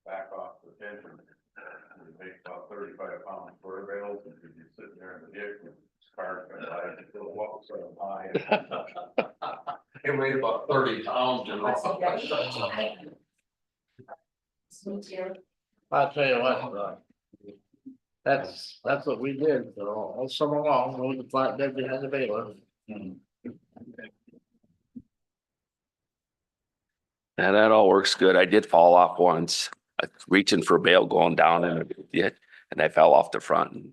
Back off the tension. We make about 35 pounds for rails, and you'd be sitting there in the ditch with cars going by and still walk so high. It weighed about 30 pounds. I'll tell you what, that's what we did, so all summer long, we the flatbed behind the baler. And that all works good. I did fall off once, reaching for a bale going down in it, and I fell off the front. And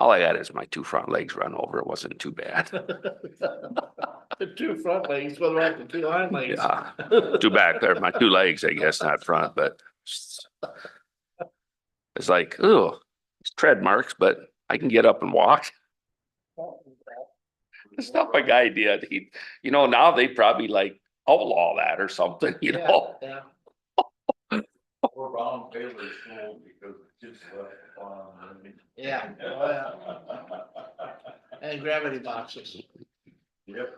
all I got is my two front legs run over. It wasn't too bad. The two front legs, whether I the two hind legs. Yeah, two back there, my two legs, I guess, not front, but it's like, oh, it's tread marks, but I can get up and walk. The stuff a guy did, now they probably like outlaw that or something, know. Yeah. We're bound Baylor school because it's just left on. Yeah. Oh, yeah. And gravity boxes. Yep.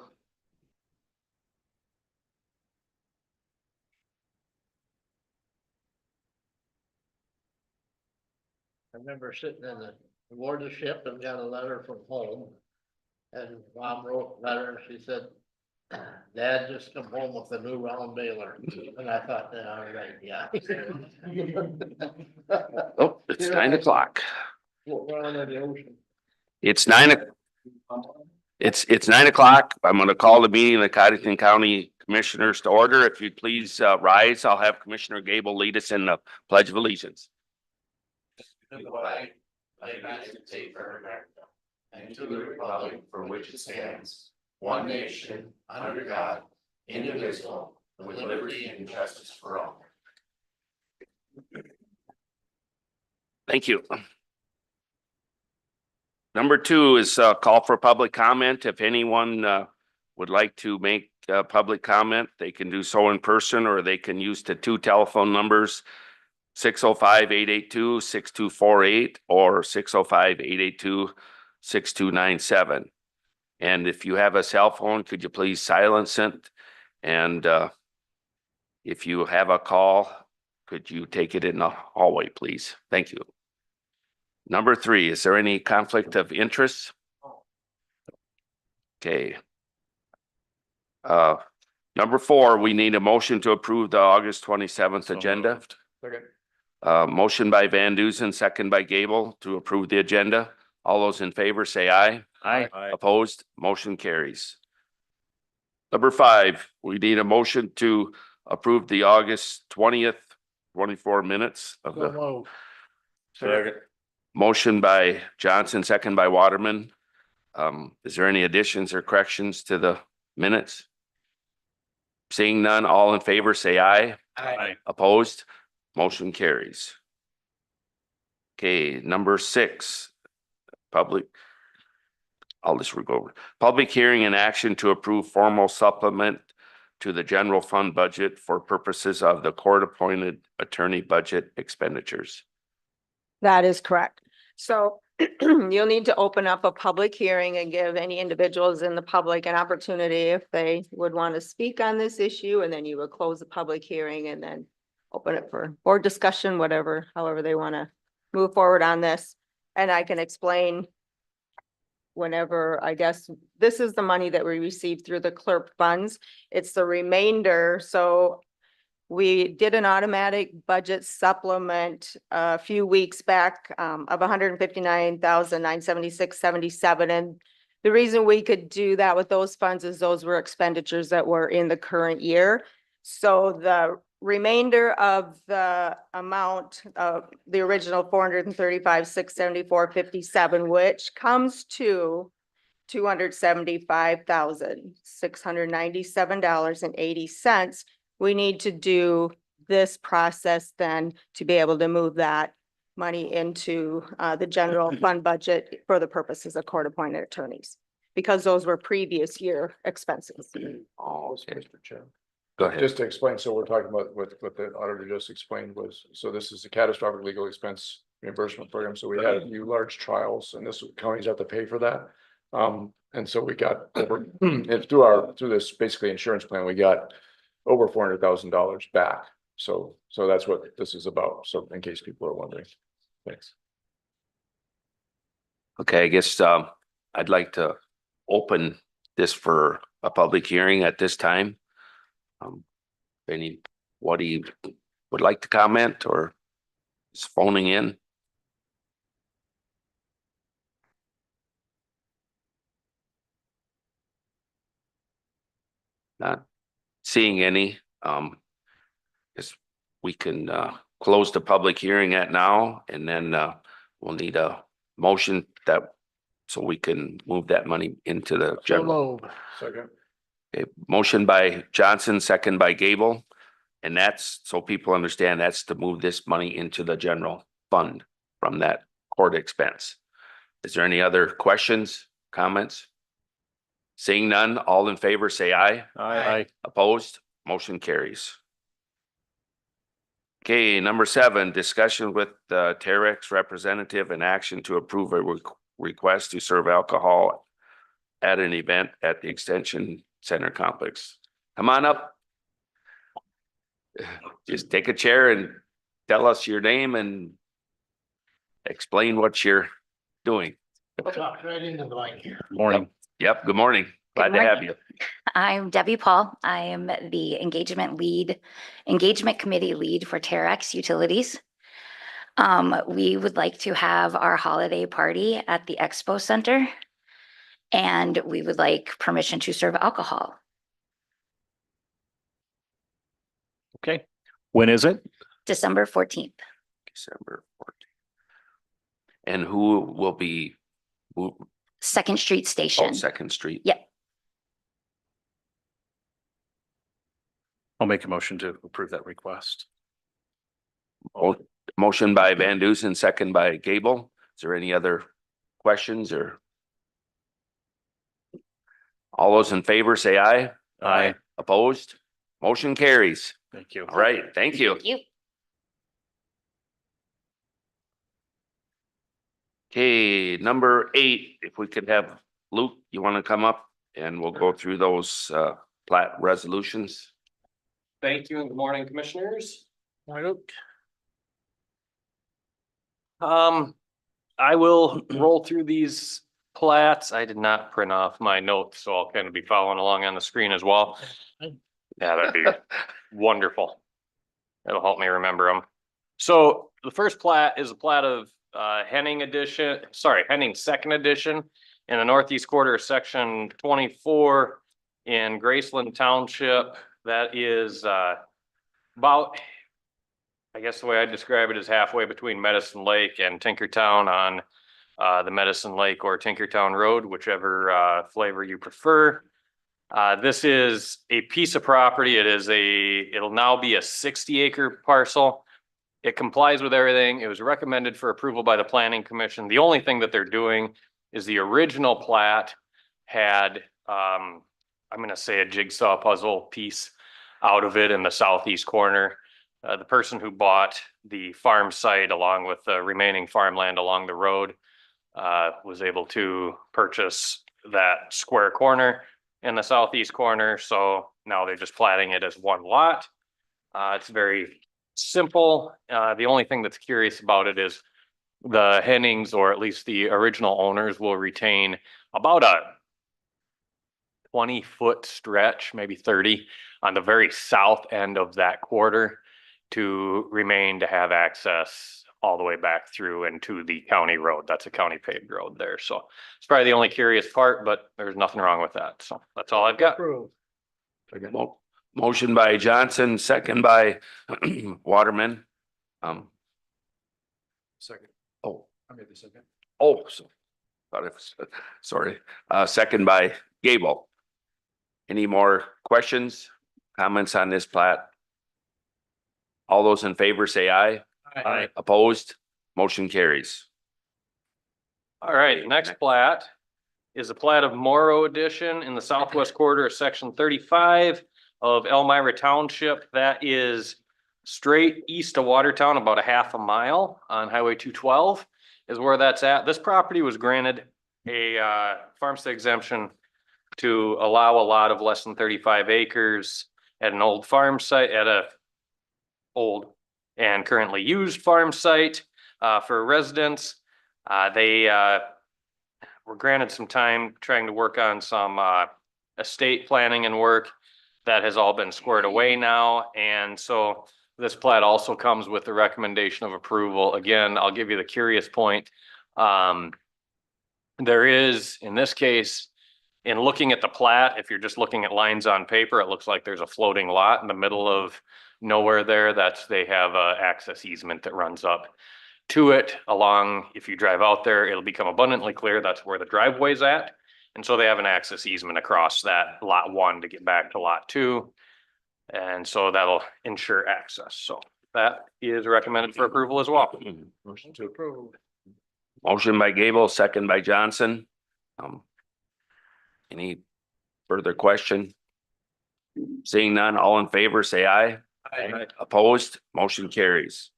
I remember sitting in the wardenship and got a letter from home. And Mom wrote a letter and she said, Dad just come home with a new round baler. And I thought, all right, yeah. Oh, it's 9 o'clock. We're on the ocean. It's 9 o'clock. I'm gonna call the meeting of the Codington County Commissioners to order. If you'd please rise, I'll have Commissioner Gable lead us in the Pledge of Allegiance. To the flag of the United States of America, and to the republic for which it stands, one nation, under God, indivisible, with liberty and justice for all. Thank you. Number 2 is call for public comment. If anyone would like to make public comment, they can do so in person, or they can use the 2 telephone numbers, 605-882-6248 or 605-882-6297. And if you have a cell phone, could you please silence it? And if you have a call, could you take it in the hallway, please? Thank you. Number 3, is there any conflict of interest? Okay. Number 4, we need a motion to approve the August 27th agenda. Motion by Van Dusen, second by Gable to approve the agenda. All those in favor say aye. Aye. Opposed, motion carries. Number 5, we need a motion to approve the August 20th, 24 minutes of the motion by Johnson, second by Waterman. Is there any additions or corrections to the minutes? Seeing none, all in favor say aye. Aye. Opposed, motion carries. Okay, number 6, public. I'll just go over. Public hearing and action to approve formal supplement to the general fund budget for purposes of the court-appointed attorney budget expenditures. That is correct. So you'll need to open up a public hearing and give any individuals in the public an opportunity if they would want to speak on this issue, and then you would close the public hearing and then open it for board discussion, however they want to move forward on this. And I can explain whenever, I guess, this is the money that we received through the clerk funds. It's the remainder. So we did an automatic budget supplement a few weeks back of $159,976.77. And the reason we could do that with those funds is those were expenditures that were in the current year. So the remainder of the amount of the original $435,674.57, which comes to $275,697.80. We need to do this process then to be able to move that money into the general fund budget for the purposes of court-appointed attorneys, because those were previous year expenses. Oh, Mr. Chair. go ahead. Just to explain, so we're talking about what the auditor just explained was, so this is the catastrophic legal expense reimbursement program. So we had a few large trials and this counties have to pay for that. And so we got over through this basically insurance plan, we got over $400,000 back. So that's what this is about. So in case people are wondering. Thanks. Okay, I guess I'd like to open this for a public hearing at this time. If anybody would like to comment or is phoning in? Not seeing any, guess we can close the public hearing at now, and then we'll need a motion that, so we can move that money into the So general. move. Second. Okay, motion by Johnson, second by Gable. And that's, so people understand, that's to move this money into the general fund from that court expense. Is there any other questions, comments? Seeing none, all in favor, say aye. Aye. Opposed, motion carries. Okay, number 7, discussion with the Terex representative and action to approve a request to serve alcohol at an event at the Extension Center complex. Come on up. Just take a chair and tell us your name and explain what you're doing. Talk right into the mic. Morning. Yep, good morning. Glad to have you. I'm Debbie Paul. I am the engagement committee lead for Terex Utilities. We would like to have our holiday party at the Expo Center, and we would like permission to serve alcohol. Okay, when is it? December 14th. December 14th. And who will be, Second Street Station. Second Street? Yep. I'll make a motion to approve that request. Motion by Van Dusen, second by Gable. Is there any other questions or? All those in favor say aye. Aye. Opposed? Motion carries. Thank you. All right, thank you. Thank you. Okay, number 8, if we could have Luke, you want to come up and we'll go through those plat resolutions? Thank you and good morning, commissioners. Hi, Luke. I will roll through these plats. I did not print off my notes, so I'll kind of be following along on the screen as well. Yeah, that'd be wonderful. It'll help me remember them. So the first plat is a plat of Henning second edition in the northeast quarter of section 24 in Graceland Township. That is about, I guess the way I describe it is halfway between Medicine Lake and Tinkertown on the Medicine Lake or Tinkertown Road, whichever flavor you prefer. This is a piece of property. It'll now be a 60-acre parcel. It complies with everything. It was recommended for approval by the Planning Commission. The only thing that they're doing is the original plat had, I'm gonna say, a jigsaw puzzle piece out of it in the southeast corner. The person who bought the farm site along with the remaining farmland along the road was able to purchase that square corner in the southeast corner. So now they're just platting it as one lot. It's very simple. The only thing that's curious about it is the Hennings, or at least the original owners, will retain about a 20-foot stretch, maybe 30, on the very south end of that quarter to remain to have access all the way back through into the county road. That's a county paved road there. So it's probably the only curious part, but there's nothing wrong with that. So that's all I've got. Approved. Motion by Johnson, second by Waterman. Second. Oh, I made the second. oh, thought it was, sorry. Second by Gable. Any more questions, comments on this plat? All those in favor say aye. Aye. Opposed? Motion carries. All right, next plat is a plat of Morrow Edition in the southwest quarter of section 35 of Elmira Township. That is straight east of Watertown, about a half a mile on Highway 212 is where that's at. This property was granted a farmstead exemption to allow a lot of less than 35 acres at an old farm site, at a old and currently used farm site for residents. They were granted some time trying to work on some estate planning and work. That has all been squared away now, and so this plat also comes with the recommendation of approval. Again, I'll give you the curious point. There is, in this case, in looking at the plat, if you're just looking at lines on paper, it looks like there's a floating lot in the middle of nowhere there. They have a access easement that runs up to it along. If you drive out there, it'll become abundantly clear that's where the driveway's at. And so they have an access easement across that lot 1 to get back to lot 2. And so that'll ensure access. So that is recommended for approval as well. Motion to approve. Motion by Gable, second by Johnson. Any further question? Seeing none, all in favor, say aye. Aye. Opposed, motion carries.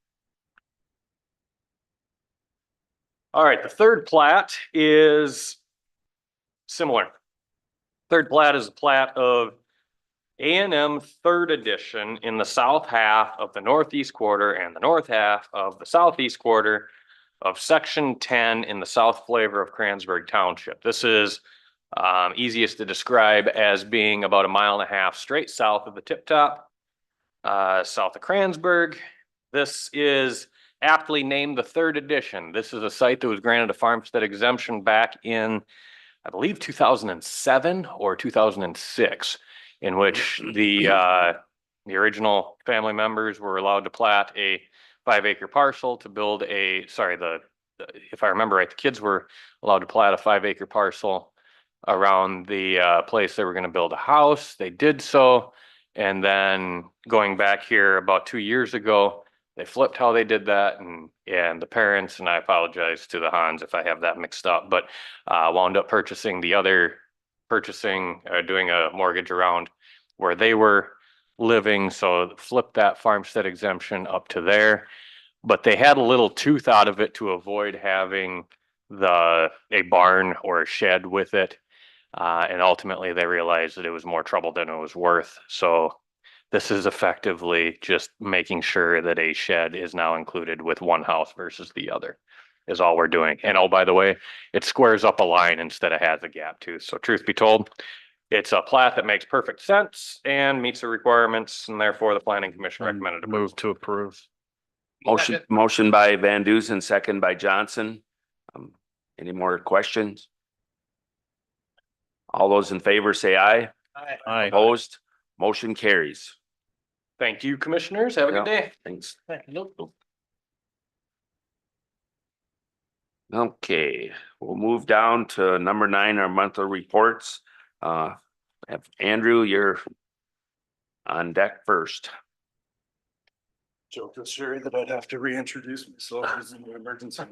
All right, the third plat is similar. Third plat is a plat of A&M third edition in the south half of the northeast quarter and the north half of the southeast quarter of section 10 in the south flavor of Kransburg Township. This is easiest to describe as being about 1.5 miles straight south of the Tip Top, south of Kransburg. This is aptly named the third edition. This is a site that was granted a farmstead exemption back in, I believe, 2007 or 2006, in which the original family members were allowed to plat a 5-acre parcel to build if I remember right, the kids were allowed to plat a 5-acre parcel around the place they were going to build a house. They did so. And then going back here about 2 years ago, they flipped how they did that, and the parents, and I apologize to the Hans if I have that mixed up, but wound up doing a mortgage around where they were living. So flipped that farmstead exemption up to there, but they had a little tooth out of it to avoid having a barn or a shed with it. And ultimately they realized that it was more trouble than it was worth. So this is effectively just making sure that a shed is now included with one house versus the other is all we're doing. And oh, by the way, it squares up a line instead of has a gap too. So truth be told, it's a plat that makes perfect sense and meets the requirements, and therefore the planning commission recommended approval. Move to approve. Motion by Van Dusen, second by Johnson. Any more questions? All those in favor say aye. Aye. Opposed, motion carries. Thank you, commissioners. Have a good day. Thanks. Nope. Okay, we'll move down to number 9, our monthly reports. Andrew, you're on deck first. Joked with Sherry that I'd have to reintroduce myself as an emergency.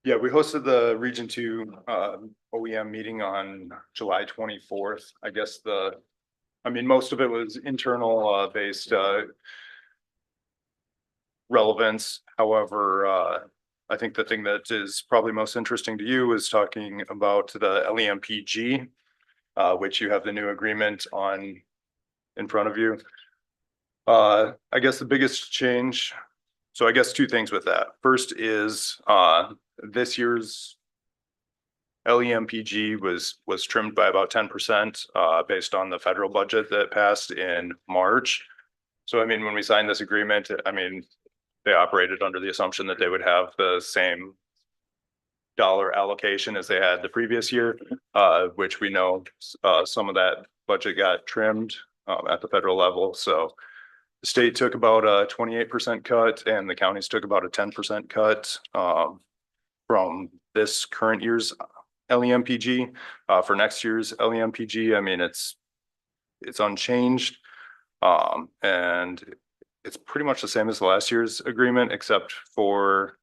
Yeah, we hosted the Region 2 OEM meeting on July 24th. I guess most of it was internal based relevance. However, I think the thing that is probably most interesting to you is talking about the LEMPG, which you have the new agreement on in front of you. I guess the biggest change, so I guess 2 things with that. First is this year's LEMPG was trimmed by about 10% based on the federal budget that passed in March. So I mean, when we signed this agreement, I mean, they operated under the assumption that they would have the same dollar allocation as they had the previous year, which we know some of that budget got trimmed at the federal level. So the state took about a 28% cut and the counties took about a 10% cut from this current year's LEMPG. For next year's LEMPG, I mean, it's unchanged. And it's pretty much the same as last year's agreement, except for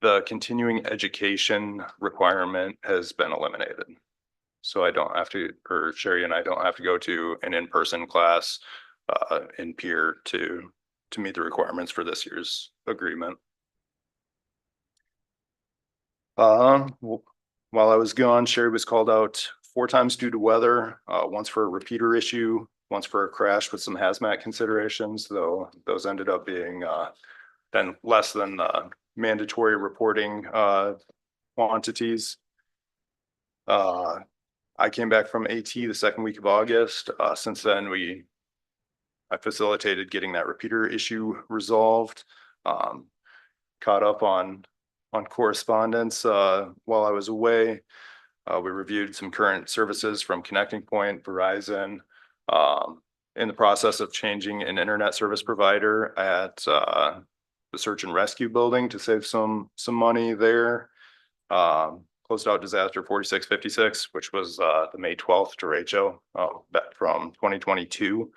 the continuing education requirement has been eliminated. So I don't have to, or Sherry and I don't have to go to an in-person class in peer to meet the requirements for this year's agreement. While I was gone, Sherry was called out 4 times due to weather, once for a repeater issue, once for a crash with some hazmat considerations, though those ended up being then less than mandatory reporting quantities. I came back from AT the second week of August. Since then, I facilitated getting that repeater issue resolved. Caught up on correspondence while I was away. We reviewed some current services from Connecting Point, Verizon. In the process of changing an internet service provider at the search and rescue building to save some money there. Closed out disaster 4656, which was the May 12th derecho back from 2022.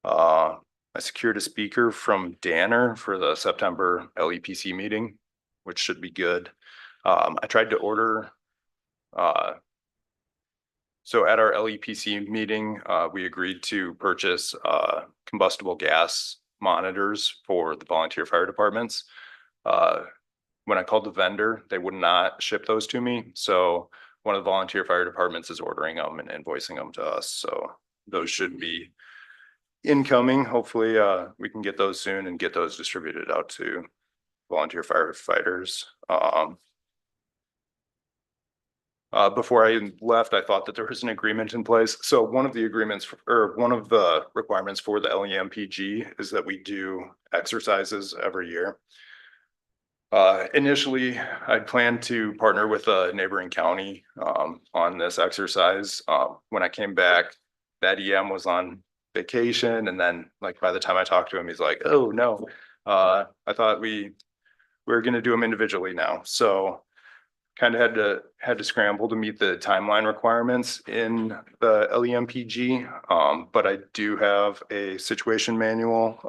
I secured a speaker from Danner for the September LEPC meeting, which should be good. I tried to order. So at our LEPC meeting, we agreed to purchase combustible gas monitors for the volunteer fire departments. When I called the vendor, they would not ship those to me. So one of the volunteer fire departments is ordering them and invoicing them to us. So those should be incoming. Hopefully, we can get those soon and get those distributed out to volunteer firefighters. Before I left, I thought that there was an agreement in place. So one of the agreements or one of the requirements for the LEMPG is that we do exercises every year. Initially, I'd planned to partner with a neighboring county on this exercise. When I came back, that EM was on vacation, and then like by the time I talked to him, he's like, "Oh no, I thought we were going to do them individually now." So kind of had to scramble to meet the timeline requirements in the LEMPG. But I do have a situation manual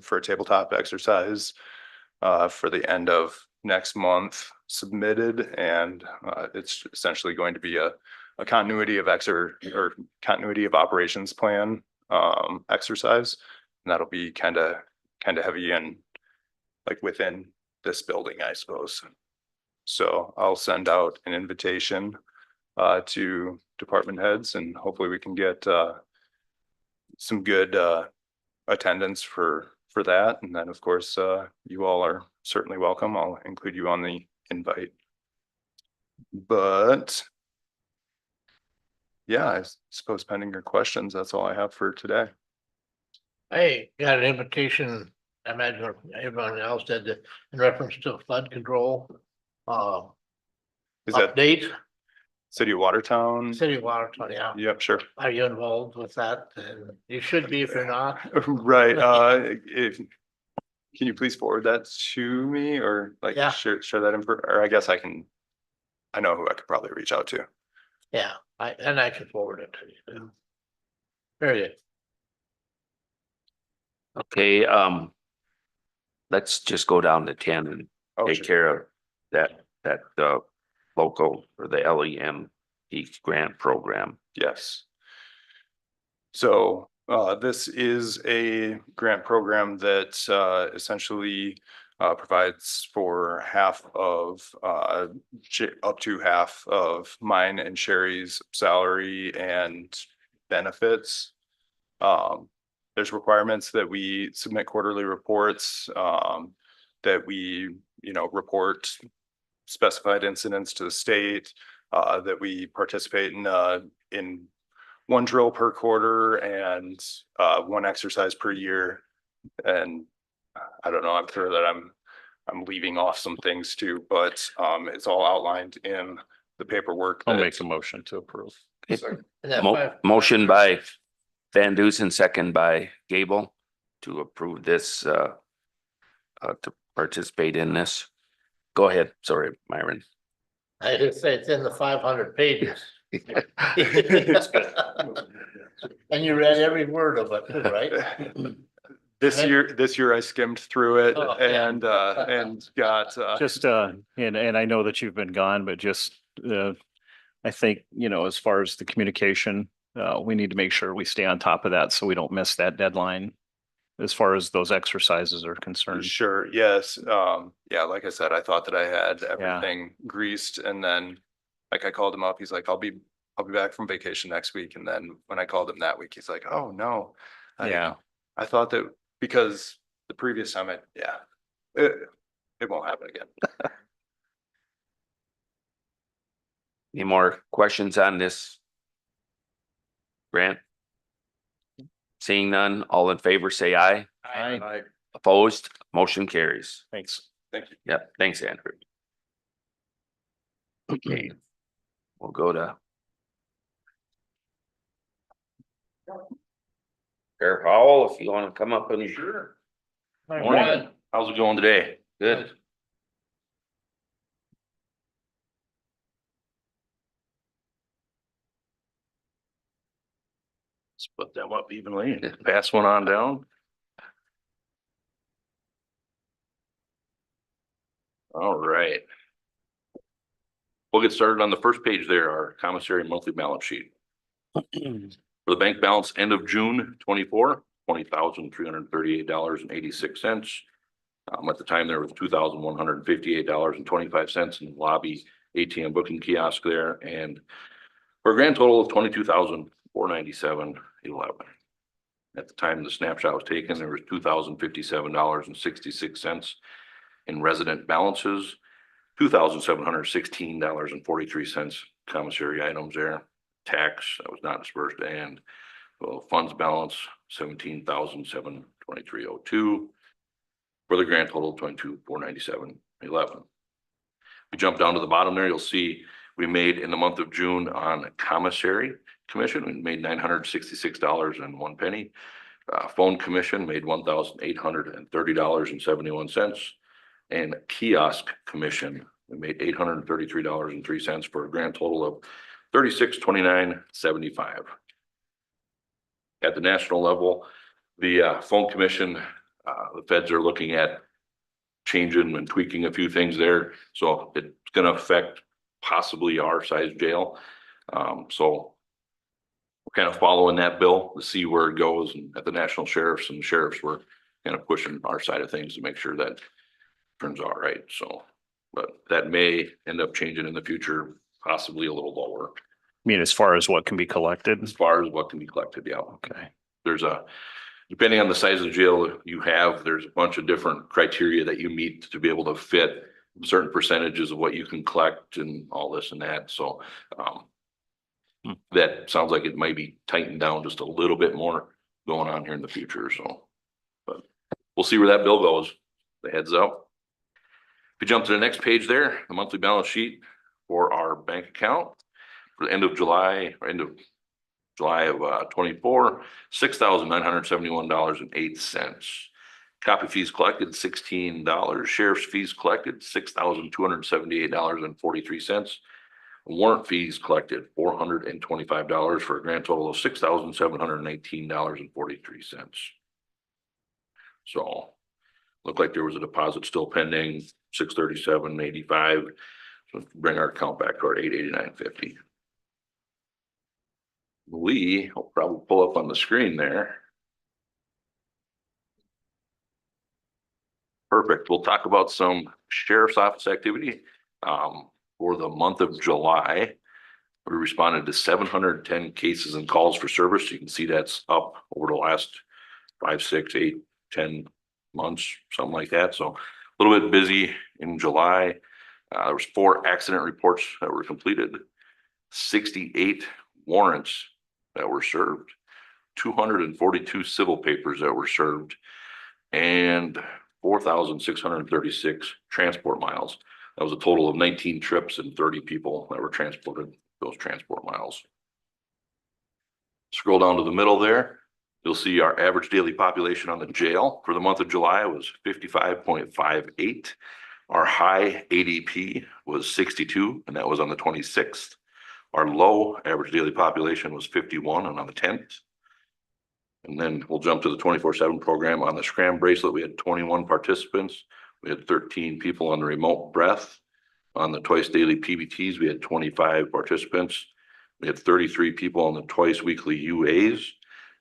for a tabletop exercise for the end of next month submitted, and it's essentially going to be a continuity of continuity of operations plan exercise, and that'll be kind of heavy and like within this building, I suppose. So I'll send out an invitation to department heads, and hopefully we can get some good attendance for that. And then of course, you all are certainly welcome. I'll include you on the invite. But yeah, I suppose pending your questions, that's all I have for today. Hey, got an invitation, I imagine everyone else did, in reference to flood control. Is that Update, City of Watertown? City of Watertown, yeah. Yep, sure. Are you involved with that? And you should be if you're not. Right. Can you please forward that to me, or like Yeah. share that info? Or I guess I know who I could probably reach out to. Yeah, I can forward it to you too. Very good. Okay, let's just go down to 10 and Oh, take sure. care of that local or the LEM grant program. Yes. So this is a grant program that essentially provides for half of up to half of mine and Sherry's salary and benefits. There's requirements that we submit quarterly reports, that we, report specified incidents to the state, that we participate in one drill per quarter and one exercise per year. And I don't know, I'm sure that I'm leaving off some things too, but it's all outlined in the paperwork. I'll make a motion to approve. And that Motion by Van Dusen, second by Gable to approve this, to participate in this. Go ahead. Sorry, Myron. I just say it's in the 500 pages. And you read every word of it, too, right? This year I skimmed through it Oh, yeah. and got Just, and I know that you've been gone, but just, I think, as far as the communication, we need to make sure we stay on top of that so we don't miss that deadline as far as those exercises are concerned. Sure, yes. Yeah, like I said, I thought that I had everything greased, and then like I called him up, he's like, I'll be I'll be back from vacation next week. And then when I called him that week, he's like, oh, no. Yeah. I thought that because the previous summit, yeah, it won't happen again. Any more questions on this? Grant? Seeing none, all in favor, say aye. Aye. Opposed, motion carries. Thanks. Thank you. Yep, thanks, Andrew. Okay, we'll go to Sheriff Howell, if you want to come up and. Sure. Morning. How's it going today? Good. Split them up evenly. Pass one on down. All right. We'll get started on the first page there, our commissary monthly balance sheet. For the bank balance end of June 24, $20,338.86. At the time, there was $2,158.25 in the lobby ATM booking kiosk there, and for a grand total of $22,497.11. At the time the snapshot was taken, there was $2,057.66 in resident balances, $2,716.43 commissary items there, tax that was not dispersed, and funds balance $17,723.02 for the grand total of $22,497.11. We jump down to the bottom there, you'll see we made in the month of June on commissary commission, we made $966.01. Phone commission made $1,830.71. And kiosk commission, we made $833.03 for a grand total of $36,29.75. At the national level, the phone commission, the feds are looking at changing and tweaking a few things there. So it's going to affect possibly our size jail. So we're kind of following that bill to see where it goes. And at the national sheriffs and the sheriffs, we're kind of pushing our side of things to make sure that turns out right. So, but that may end up changing in the future, possibly a little lower. I mean, as far as what can be collected? As far as what can be collected, yeah. Okay. There's depending on the size of the jail you have, there's a bunch of different criteria that you meet to be able to fit certain percentages of what you can collect and all this and that. So, that sounds like it might be tightened down just a little bit more going on here in the future. So, but we'll see where that bill goes. The heads up. If you jump to the next page there, the monthly balance sheet for our bank account for the end of July of 24, $6,971.08. Copy fees collected, $16. Sheriff's fees collected, $6,278.43. Warrant fees collected, $425 for a grand total of $6,719.43. So looked like there was a deposit still pending, $637.85. So bring our account back to our $889.50. Lee, I'll probably pull up on the screen there. Perfect. We'll talk about some sheriff's office activity. For the month of July, we responded to 710 cases and calls for service. You can see that's up over the last 5, 6, 8, 10 months, something like that. So a little bit busy in July. There was 4 accident reports that were completed, 68 warrants that were served, 242 civil papers that were served, and 4,636 transport miles. That was a total of 19 trips and 30 people that were transported those transport miles. Scroll down to the middle there. You'll see our average daily population on the jail for the month of July was 55.58. Our high ADP was 62, and that was on the 26th. Our low average daily population was 51 and on the 10th. And then we'll jump to the 24/7 program. On the Scram bracelet, we had 21 participants. We had 13 people on the remote breath. On the twice daily PBTs, we had 25 participants. We had 33 people on the twice weekly UAs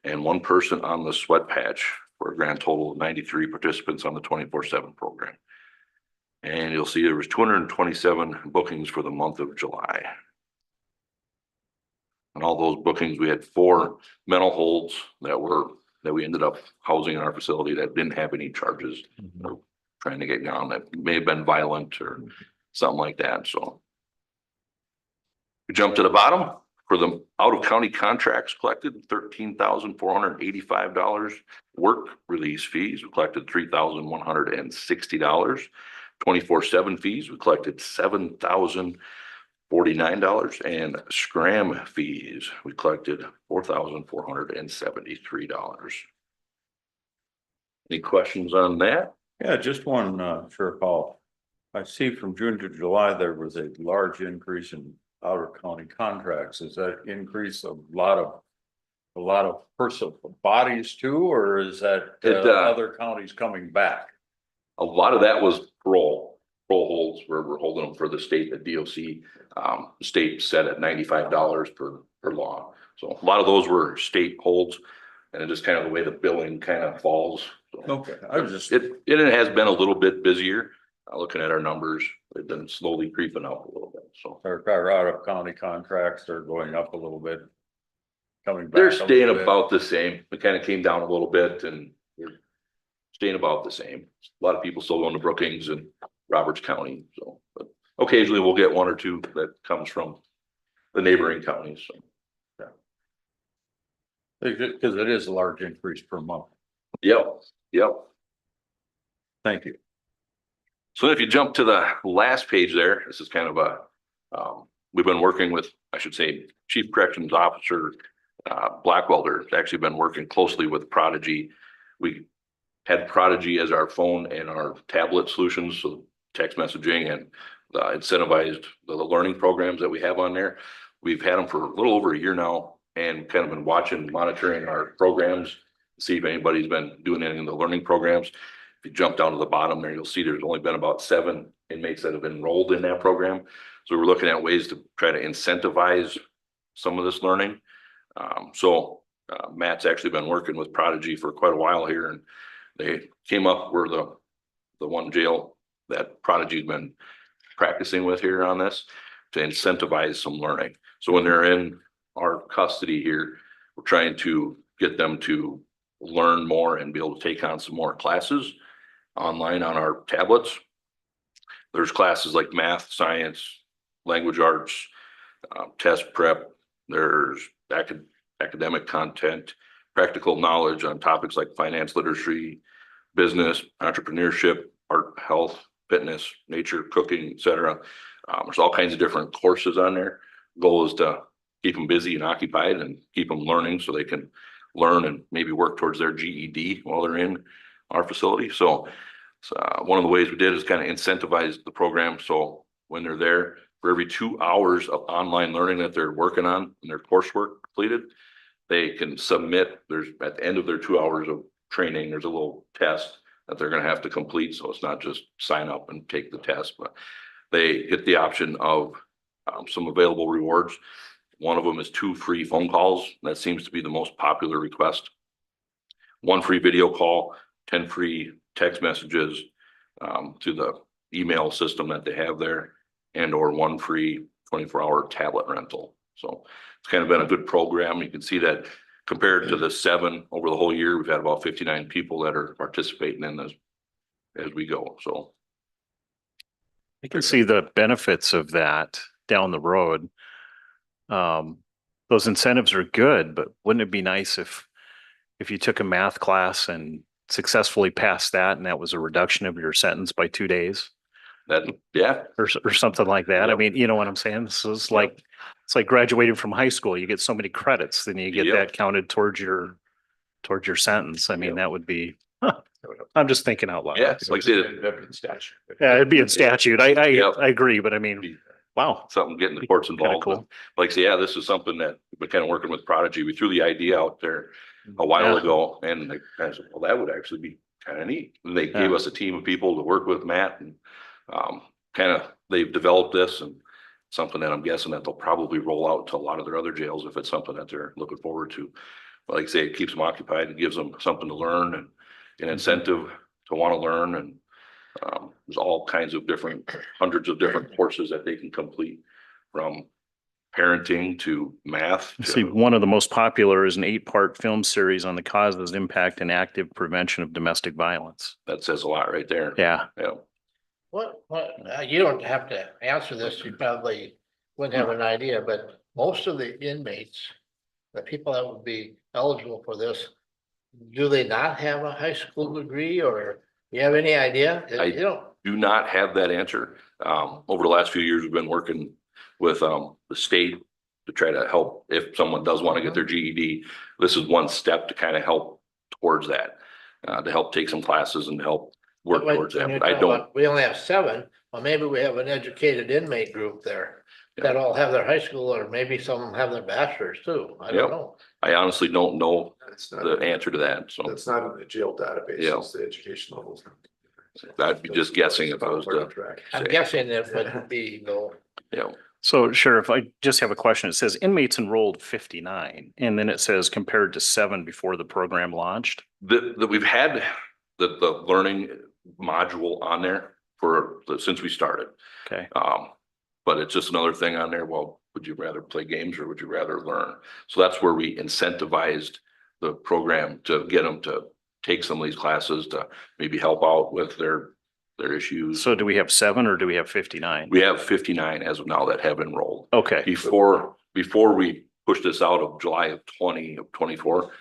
and 1 person on the sweat patch for a grand total of 93 participants on the 24/7 program. And you'll see there was 227 bookings for the month of July. on all those bookings, we had 4 mental holds that we ended up housing in our facility that didn't have any charges. Or trying to get down that may have been violent or something like that, so. We jump to the bottom for the out of county contracts collected, $13,485. Work release fees, we collected $3,160. 24/7 fees, we collected $7,049, and scram fees, we collected $4,473. Any questions on that? Yeah, just one, sure, Paul. I see from June to July, there was a large increase in outer county contracts. Is that increase a lot of person bodies too, or is that other counties coming back? A lot of that was parole holds where we're holding them for the state, the DOC, state set at $95 per law. So a lot of those were state holds, and it just kind of the way the billing kind of falls. So Okay, I was just. it has been a little bit busier. Looking at our numbers, they've been slowly creeping up a little bit, so. Our out of county contracts, they're going up a little bit. Coming back. They're a little staying bit. about the same. It kind of came down a little bit and we're staying about the same. A lot of people still going to Brookings and Roberts County, so, but occasionally we'll get 1 or 2 that comes from the neighboring counties, so. Because it is a large increase per month. Yep. Thank you. So if you jump to the last page there, this is kind of a, we've been working with, I should say, Chief Corrections Officer Blackwelder has actually been working closely with Prodigy. We had Prodigy as our phone and our tablet solutions, so text messaging and incentivized the learning programs that we have on there. We've had them for a little over a year now and kind of been watching, monitoring our programs, see if anybody's been doing any of the learning programs. If you jump down to the bottom there, you'll see there's only been about 7 inmates that have enrolled in that program. So we're looking at ways to try to incentivize some of this learning. Matt's actually been working with Prodigy for quite a while here, and they came up where the one jail that Prodigy's been practicing with here on this to incentivize some learning. So when they're in our custody here, we're trying to get them to learn more and be able to take on some more classes online on our tablets. There's classes like math, science, language arts, test prep. There's academic content, practical knowledge on topics like finance literacy, business, entrepreneurship, art, health, fitness, nature, cooking, etc. There's all kinds of different courses on there. Goal is to keep them busy and occupied and keep them learning so they can learn and maybe work towards their GED while they're in our facility. So one of the ways we did is kind of incentivize the program. So when they're there, for every 2 hours of online learning that they're working on and their coursework completed, they can submit, there's at the end of their 2 hours of training, there's a little test that they're going to have to complete. So it's not just sign up and take the test, but they get the option of some available rewards. One of them is 2 free phone calls. That seems to be the most popular request. 1 free video call, 10 free text messages to the email system that they have there, and or 1 free 24-hour tablet rental. So it's kind of been a good program. You can see that compared to the 7 over the whole year, we've had about 59 people that are participating in this as we go. So I can see the benefits of that down the road. Those incentives are good, but wouldn't it be nice if you took a math class and successfully passed that and that was a reduction of your sentence by 2 days? that, yeah, Or something like that. I Yep. mean, you know what I'm saying? This is like, it's like graduating from high school. You get so many credits, then you get Yep. that counted towards your sentence. I mean, Yep. that would be, I'm just thinking out loud. yeah, it's like I said, That'd be in statute. Yeah, it'd be in statute. I Yep. agree, but I mean, wow. something getting the courts Kinda involved. cool. Like, say, yeah, this is something that we're kind of working with Prodigy. We threw the idea out there a while Yeah. ago, and they kind of said, well, that would actually be kind of neat. And they gave Yeah. us a team of people to work with Matt, and kind of they've developed this and something that I'm guessing that they'll probably roll out to a lot of their other jails if it's something that they're looking forward to. But like I say, it keeps them occupied and gives them something to learn and an incentive to want to learn. And there's all kinds of different, hundreds of different courses that they can complete from parenting to math. I see one of the most popular is an 8-part film series on the causes, impact, and active prevention of domestic violence. That says a lot right there. Yeah. Yeah. You don't have to answer this, you probably wouldn't have an idea, but most of the inmates, the people that would be eligible for this, do they not have a high school degree, or you have any idea? You don't. Do not have that answer. Over the last few years, we've been working with, the state to try to help if someone does want to get their GED. This is one step to kind of help towards that, to help take some classes and help work But towards that. when you're But I talking don't, about- We only have 7, well, maybe we have an educated inmate group there that all have their high school, or maybe some of them have their bachelor's too. I Yep. don't know. I honestly don't know It's not, the answer to that. So that's not in the jail database, Yeah. it's the education levels. I'd be just guessing if I was to I'm say, guessing it would be though. yeah. So Sheriff, I just have a question. It says inmates enrolled 59, and then it says compared to 7 before the program launched. We've had the learning module on there since we started. Okay. But it's just another thing on there. Well, would you rather play games or would you rather learn? So that's where we incentivized the program to get them to take some of these classes to maybe help out with their issues. So do we have 7 or do we have 59? We have 59 as of now that have enrolled. Okay. Before we pushed this out of July of 2024,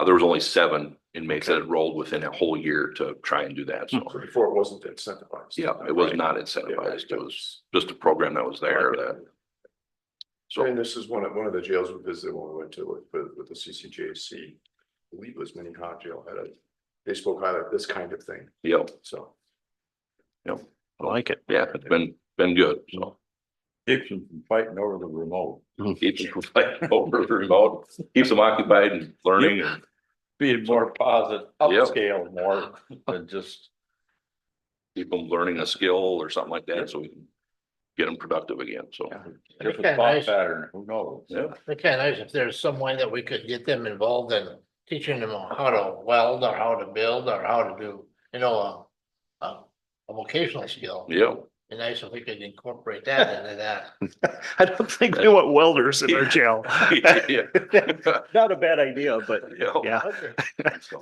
there was only 7 inmates that enrolled within a whole year to try and do that. So, So before it wasn't incentivized. yeah, it was Right. not incentivized. It was just a program that was there that. So, and So, this is one of the jails we visited when we went to with the CCJC. I believe it was Minnehaha Jail they spoke highly of this kind of thing, yeah, so. I like it. yeah, it's been good. So Keeps them from fighting over the remote. keeps them from fighting over the remote, keeps them occupied and learning and Being more positive, Yep. upscale more than just. keep them learning a skill or something like that, so we can get them productive again. So, Different Okay, thought nice. pattern, who knows? yeah, It'd be kind of nice if there's some way that we could get them involved in teaching them how to weld or how to build or how to do, a vocational skill. yeah. Be nice if we could incorporate that into that. I don't think we want welders in our jail. Yeah. Not a bad idea, but yeah. So,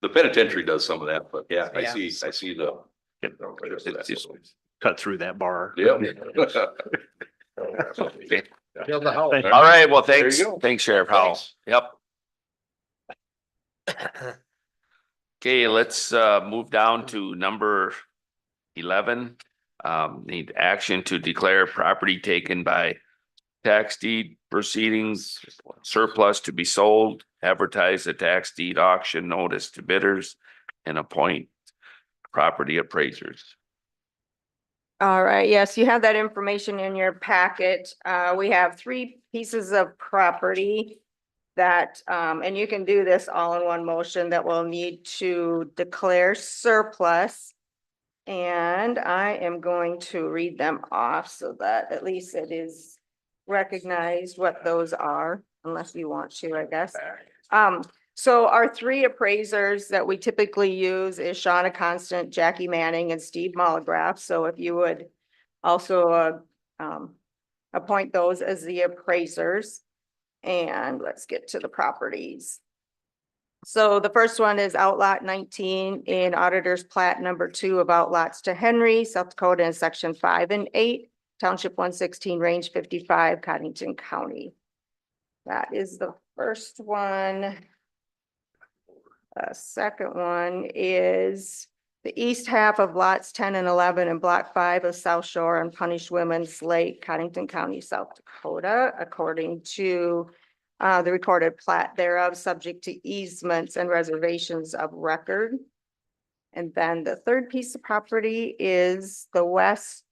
the penitentiary does some of that, but yeah, I Yeah. see the. It's just cut through that bar. Yeah. Build the house. Thank All right, well, There you thanks, go. thanks Sheriff Howell. Thanks. Yep. Okay, let's move down to number 11. Need action to declare property taken by tax deed proceedings surplus to be sold, advertise the tax deed auction notice to bidders, and appoint property appraisers. All right, yes, you have that information in your packet. We have 3 pieces of property that, and you can do this all in one motion, that will need to declare surplus. And I am going to read them off so that at least it is recognized what those are, unless you want to, I guess. So our 3 appraisers that we typically use is Shauna Constant, Jackie Manning, and Steve Mulligraph. So if you would also appoint those as the appraisers. And let's get to the properties. So the first one is Outlot 19 in Auditor's Plat number 2 of outlots to Henry, South Dakota in section 5 and 8, Township 116, Range 55, Codington County. That is the first one. Second one is the east half of lots 10 and 11 in block 5 of South Shore and Punished Women's Lake, Codington County, South Dakota, according to the recorded plat thereof, subject to easements and reservations of record. And then the third piece of property is the west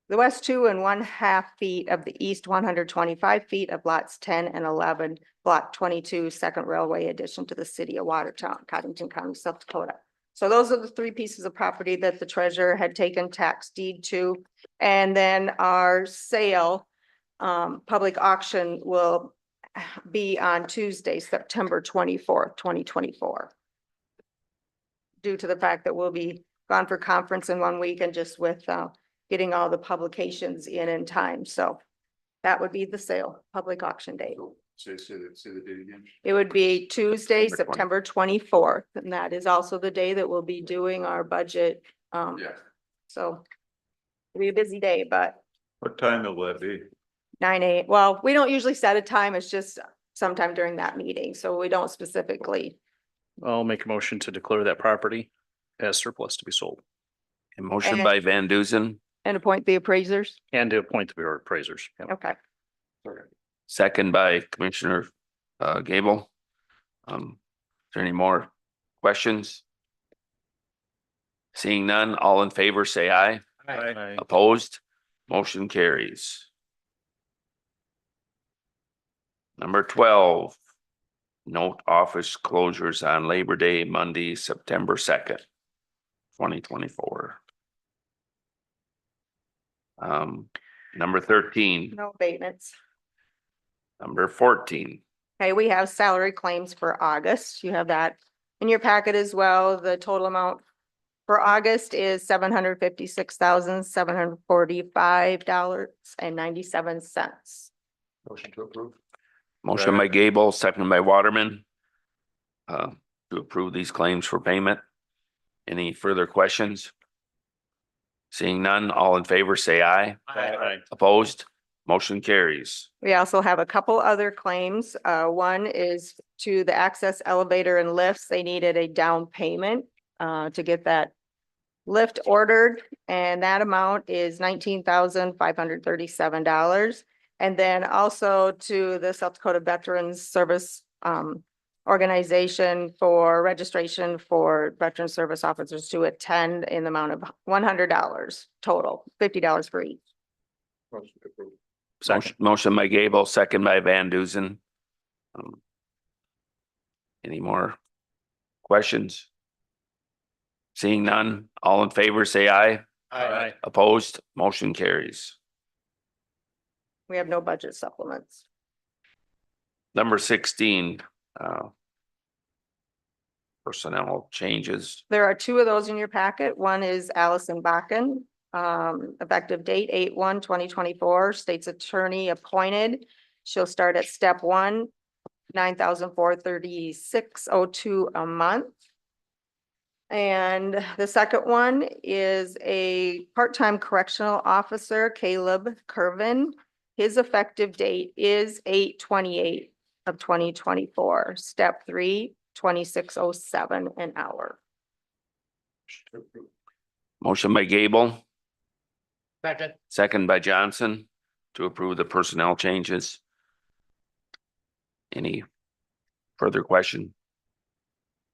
2 1/2 feet of the east 125 feet of lots 10 and 11, block 22, second railway addition to the city of Watertown, Codington County, South Dakota. So those are the 3 pieces of property that the treasurer had taken tax deed to. And then our sale, public auction will be on Tuesday, September 24th, 2024. Due to the fact that we'll be gone for conference in 1 week and just with getting all the publications in time. So That would be the sale, public auction date. Say the date again. It would be Tuesday, September 20. September 24th, and that is also the day that we'll be doing our budget. Yeah. So it'll be a busy day, but What time will that be? 9 well, we don't usually set a time. It's just sometime during that meeting. So we don't specifically. I'll make a motion to declare that property as surplus to be sold A motion And- by Van Duzen, And appoint the appraisers. and to appoint the Bureau of appraisers. Yep. Okay. second by Commissioner Gable. Is there any more questions? Seeing none, all in favor, say aye. Aye. Opposed, motion carries. Number 12, note office closures on Labor Day, Monday, September 2nd, 2024. Number 13, No abatements. number 14, Okay, we have salary claims for August. You have that in your packet as well. The total amount for August is $756,745.97. Motion to approve. motion by Gable, second by Waterman. To approve these claims for payment. Any further questions? Seeing none, all in favor, say aye. Aye. Opposed, motion carries. We also have a couple other claims. One is to the access elevator and lifts. They needed a down payment to get that lift ordered, and that amount is $19,537. And then also to the South Dakota Veterans Service organization for registration for veteran service officers to attend in the amount of $100 total, $50 for each. Motion to approve. Second. Motion by Gable, second by Van Duzen. Any more questions? Seeing none, all in favor, say aye. Aye. Opposed, motion carries. We have no budget supplements. Number 16, personnel changes. There are two of those in your packet. One is Allison Bakken, effective date 8/1/2024, state's attorney appointed. She'll start at step 1, $9,436.02 a month. And the second one is a part-time correctional officer, Caleb Curvin. His effective date is 8/28/2024, step 3, $26.07 an hour. Motion by Gable, Second. second by Johnson to approve the personnel changes. Any further question?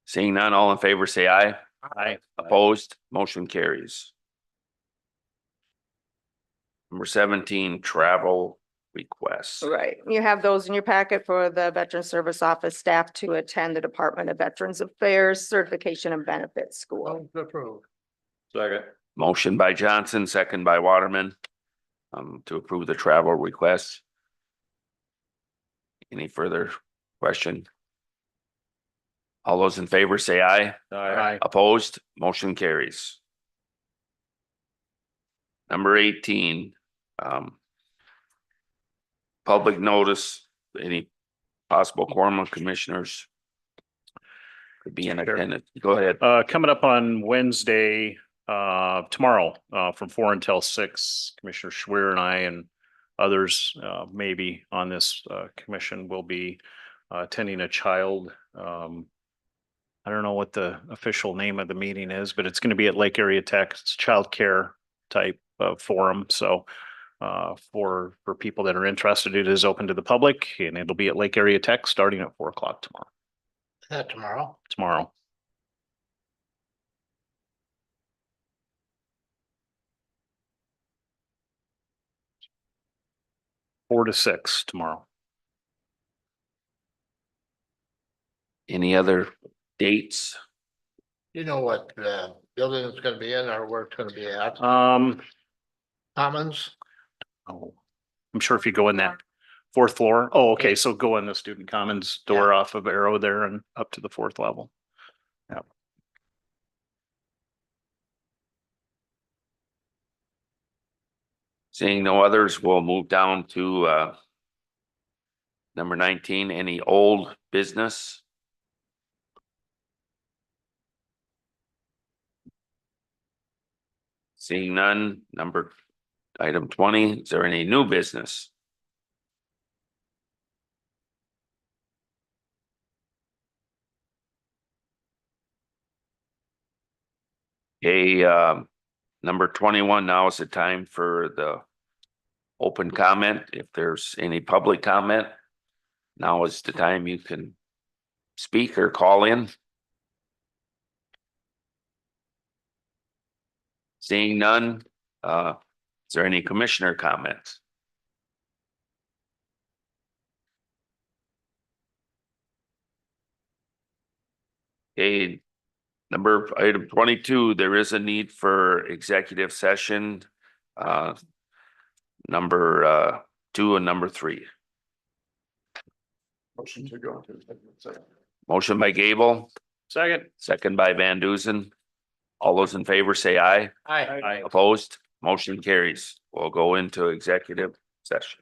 Seeing none, all in favor, say aye. Aye. Opposed, motion carries. Number 17, travel requests. Right, you have those in your packet for the Veteran Service Office staff to attend the Department of Veterans Affairs Certification and Benefits School. Move to approve. Second. Motion by Johnson, second by Waterman, to approve the travel requests. Any further question? All those in favor say aye. Aye. Opposed, motion carries. Number 18, public notice, any possible quorum of commissioners could be in Sure. attendance. Go ahead. Coming up on Wednesday, tomorrow, from 4 until 6, Commissioner Schwer and I and others, maybe on this, commission will be attending a child, I don't know what the official name of the meeting is, but it's going to be at Lake Area Tech. It's a child care type of forum. So for people that are interested, it is open to the public, and it'll be at Lake Area Tech starting at 4 o'clock Is that tomorrow? tomorrow. Four to 6 tomorrow. Any other dates? You know what, building it's gonna be in or where it's gonna be at? Commons? Oh, I'm sure if you go in that 4th floor. Oh, okay. So go in the student commons door off of Arrow there and up to the 4th level. Yeah. Is Seeing no others, we'll move down to number 19, any old business? Seeing none, item 20, is there any new business? Okay, number 21, now is the time for the open comment. If there's any public comment, now is the time you can speak or call in. Seeing none, is there any commissioner comments? Okay, item 22, there is a need for executive session. Number 2 and number 3. Motion to go into executive session. Motion by Gable, Second. second by Van Duzen. All those in favor say aye. Hi. Opposed, motion carries. We'll go into executive session.